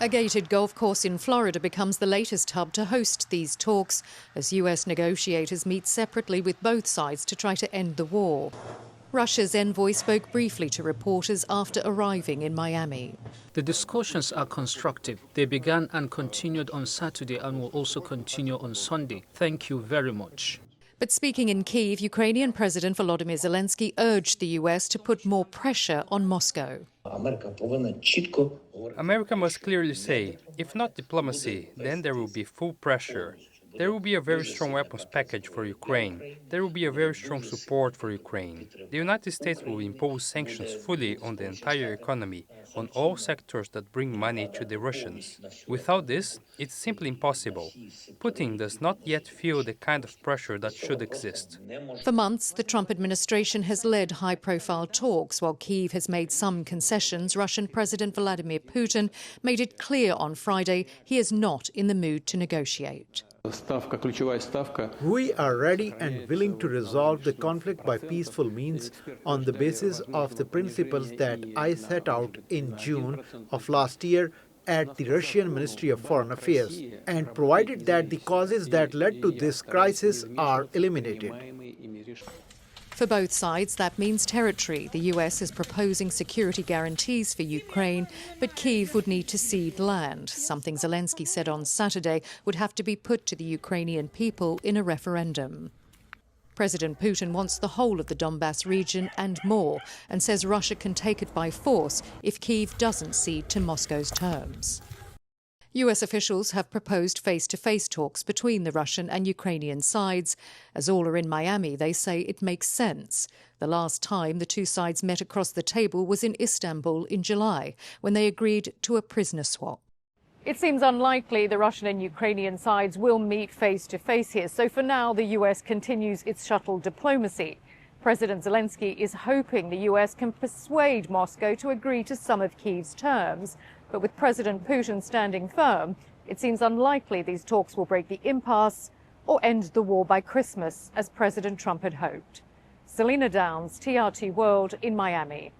A gated golf course in Florida becomes the latest hub to host these talks as US negotiators meet separately with both sides to try to end the war. Russia's envoy spoke briefly to reporters after arriving in Miami. The discussions are constructive. They began and continued on Saturday and will also continue on Sunday. Thank you very much. But speaking in Kiev, Ukrainian President Volodymyr Zelenskyy urged the US to put more pressure on Moscow. America must clearly say, if not diplomacy, then there will be full pressure. There will be a very strong weapons package for Ukraine. There will be a very strong support for Ukraine. The United States will impose sanctions fully on the entire economy, on all sectors that bring money to the Russians. Without this, it's simply impossible. Putin does not yet feel the kind of pressure that should exist. For months, the Trump administration has led high-profile talks. While Kyiv has made some concessions, Russian President Vladimir Putin made it clear on Friday he is not in the mood to negotiate. We are ready and willing to resolve the conflict by peaceful means on the basis of the principles that I set out in June of last year at the Russian Ministry of Foreign Affairs, and provided that the causes that led to this crisis are eliminated. For both sides, that means territory. The US is proposing security guarantees for Ukraine, but Kyiv would need to cede land, something Zelenskyy said on Saturday would have to be put to the Ukrainian people in a referendum. President Putin wants the whole of the Donbass region and more, and says Russia can take it by force if Kyiv doesn't cede to Moscow's terms. US officials have proposed face-to-face talks between the Russian and Ukrainian sides. As all are in Miami, they say it makes sense. The last time the two sides met across the table was in Istanbul in July, when they agreed to a prisoner swap. It seems unlikely the Russian and Ukrainian sides will meet face-to-face here. So for now, the US continues its shuttle diplomacy. President Zelenskyy is hoping the US can persuade Moscow to agree to some of Kyiv's terms. But with President Putin standing firm, it seems unlikely these talks will break the impasse or end the war by Christmas, as President Trump had hoped. Selina Downes, TRT World in Miami.